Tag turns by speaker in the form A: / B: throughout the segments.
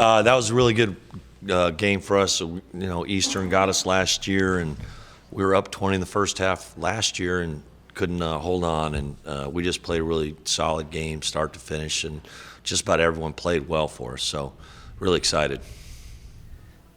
A: That was a really good game for us. Eastern got us last year, and we were up 20 in the first half last year and couldn't hold on. And we just played a really solid game, start to finish, and just about everyone played well for us. So really excited.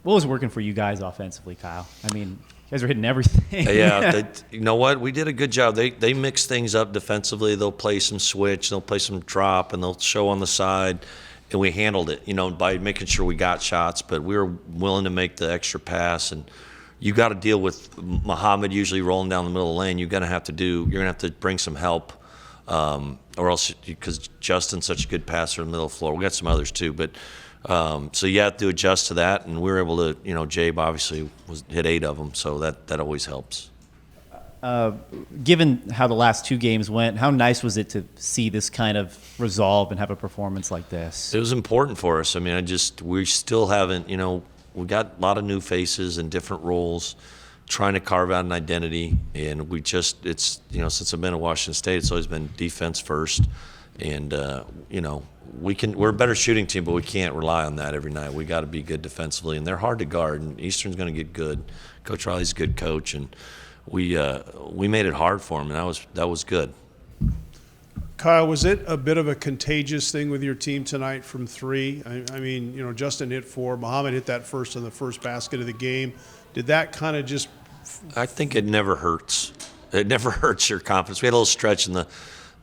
B: What was working for you guys offensively, Kyle? I mean, you guys are hitting everything.
A: Yeah, you know what? We did a good job. They mix things up defensively. They'll play some switch, they'll play some drop, and they'll show on the side. And we handled it, by making sure we got shots, but we were willing to make the extra pass. And you got to deal with Muhammad usually rolling down the middle of the lane. You're going to have to bring some help, or else, because Justin's such a good passer in the middle of the floor. We got some others too, but so you have to adjust to that. And we were able to, Jabe obviously hit 8 of them, so that always helps.
B: Given how the last 2 games went, how nice was it to see this kind of resolve and have a performance like this?
A: It was important for us. I mean, we still haven't, we got a lot of new faces and different roles, trying to carve out an identity. And since I've been at Washington State, it's always been defense first. And, we're a better shooting team, but we can't rely on that every night. We got to be good defensively, and they're hard to guard. And Eastern's going to get good. Coach Riley's a good coach, and we made it hard for him, and that was good.
C: Kyle, was it a bit of a contagious thing with your team tonight from 3? I mean, Justin hit 4. Muhammad hit that first on the first basket of the game. Did that kind of just?
A: I think it never hurts. It never hurts your confidence. We had a little stretch in the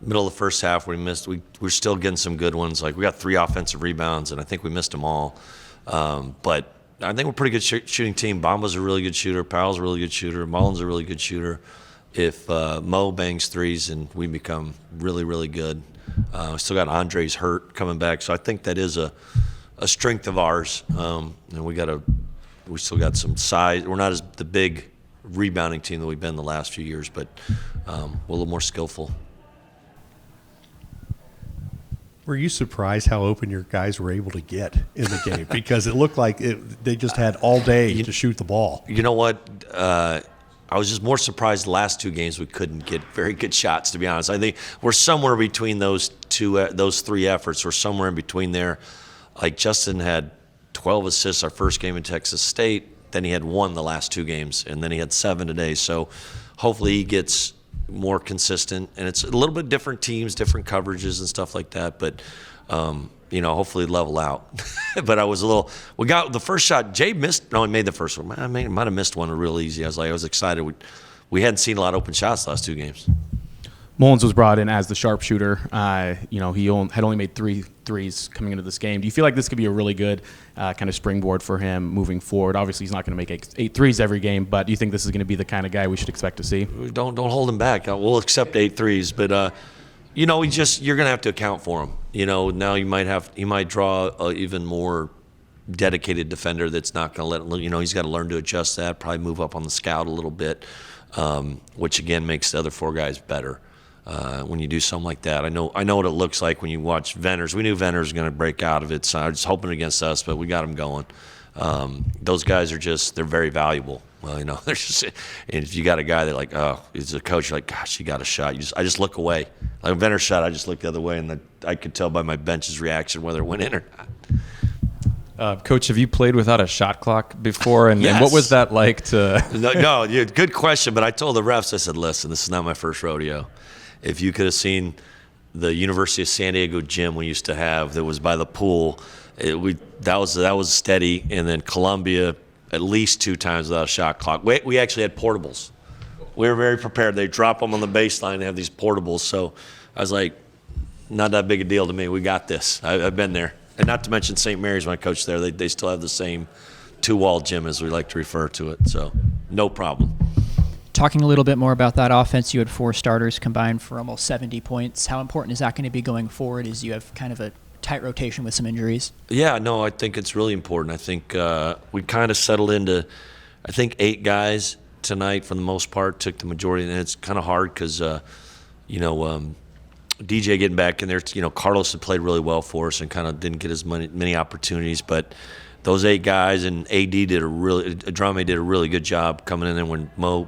A: middle of the first half where we missed. We're still getting some good ones. Like, we got 3 offensive rebounds, and I think we missed them all. But I think we're a pretty good shooting team. Bamba's a really good shooter. Powell's a really good shooter. Mullen's a really good shooter. If Mo bangs threes, and we become really, really good. Still got Andre's hurt coming back, so I think that is a strength of ours. And we still got some size. We're not as the big rebounding team that we've been the last few years, but we're a little more skillful.
D: Were you surprised how open your guys were able to get in the game? Because it looked like they just had all day to shoot the ball.
A: You know what? I was just more surprised the last 2 games we couldn't get very good shots, to be honest. I think we're somewhere between those 3 efforts. We're somewhere in between there. Like, Justin had 12 assists our first game in Texas State. Then he had 1 the last 2 games, and then he had 7 today. So hopefully he gets more consistent, and it's a little bit different teams, different coverages and stuff like that, but hopefully level out. But we got the first shot. Jay missed. No, he made the first one. I might have missed one real easy. I was excited. We hadn't seen a lot of open shots the last 2 games.
E: Mullins was brought in as the sharpshooter. He had only made 3 threes coming into this game. Do you feel like this could be a really good kind of springboard for him moving forward? Obviously, he's not going to make 8 threes every game, but do you think this is going to be the kind of guy we should expect to see?
A: Don't hold him back. We'll accept 8 threes, but you're going to have to account for him. Now he might draw an even more dedicated defender that's not going to let him. He's got to learn to adjust that. Probably move up on the scout a little bit, which again makes the other 4 guys better. When you do something like that, I know what it looks like when you watch Venners. We knew Venners was going to break out of it, so I was hoping against us, but we got him going. Those guys they're very valuable. Well, they're just, and if you got a guy that he's a coach, you're like, gosh, he got a shot. I just look away. Like, Venners shot, I just look the other way, and I could tell by my bench's reaction whether it went in or not.
F: Coach, have you played without a shot clock before? And,
A: yes.
F: And what was that like to?
A: No, good question. But I told the refs, I said, listen, this is not my first rodeo. If you could have seen the University of San Diego gym we used to have that was by the pool, that was steady. And then Columbia, at least 2 times without a shot clock. We actually had portables. We were very prepared. They drop them on the baseline and have these portables. So I was like, not that big a deal to me. We got this. I've been there. And not to mention St. Mary's, when I coached there, they still have the same 2-wall gym, as we like to refer to it. So no problem.
G: Talking a little bit more about that offense, you had 4 starters combined for almost 70 points. How important is that going to be going forward as you have kind of a tight rotation with some injuries?
A: Yeah, no, I think it's really important. I think we kind of settled into, 8 guys tonight for the most part, took the majority. And it's kind of hard because, DJ getting back in there, Carlos had played really well for us and kind of didn't get as many opportunities. But those 8 guys, and Adrame did a really good job coming in there when Mo,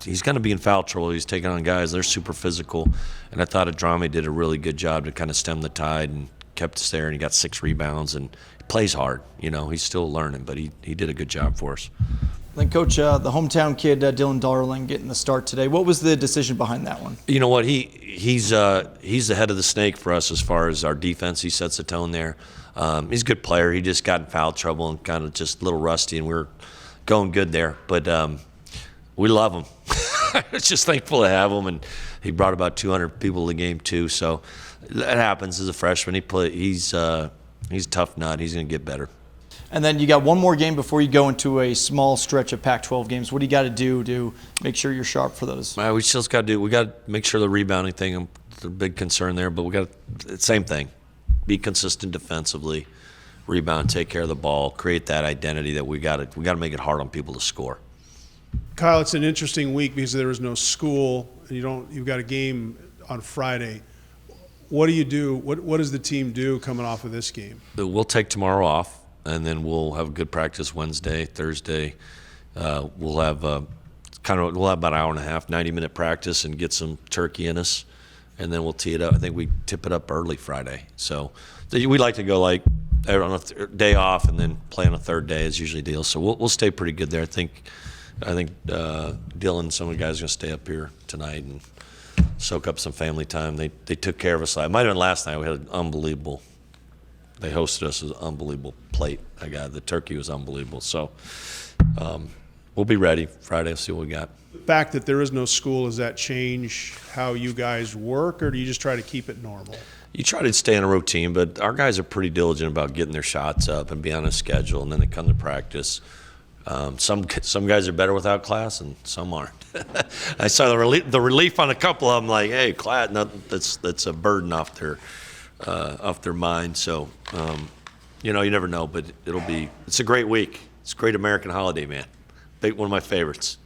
A: he's going to be in foul trouble. He's taking on guys. They're super physical. And I thought Adrame did a really good job to kind of stem the tide and kept us there. And he got 6 rebounds and plays hard. You know, he's still learning, but he did a good job for us.
H: Then, Coach, the hometown kid, Dylan Darling, getting the start today. What was the decision behind that one?
A: You know what? He's the head of the snake for us as far as our defense. He sets the tone there. He's a good player. He just got in foul trouble and kind of just a little rusty, and we were going good there. But we love him. I was just thankful to have him, and he brought about 200 people to the game too. So that happens as a freshman. He's a tough nut. He's going to get better.
H: And then you got one more game before you go into a small stretch of Pac-12 games. What do you got to do to make sure you're sharp for those?
A: We still got to make sure the rebounding thing is a big concern there, but we got the same thing. Be consistent defensively, rebound, take care of the ball, create that identity that we got to make it hard on people to score.
C: Kyle, it's an interesting week because there is no school and you've got a game on Friday. What do you do? What does the team do coming off of this game?
A: We'll take tomorrow off, and then we'll have a good practice Wednesday, Thursday. We'll have about an hour and a half, 90-minute practice, and get some turkey in us, and then we'll tee it up. I think we tip it up early Friday. So we like to go like on a day off and then play on a third day is usually the deal. So we'll stay pretty good there. I think Dylan and some of the guys are going to stay up here tonight and soak up some family time. They took care of us. It might have been last night. We had an unbelievable. They hosted us with an unbelievable plate. The turkey was unbelievable. So we'll be ready Friday. See what we got.
C: The fact that there is no school, does that change how you guys work, or do you just try to keep it normal?
A: You try to stay in a routine, but our guys are pretty diligent about getting their shots up and be on a schedule, and then they come to practice. Some guys are better without class, and some aren't. I saw the relief on a couple of them. Like, hey, class, that's a burden off their mind. So, you never know, but it's a great week. It's a great American holiday, man. One of my favorites.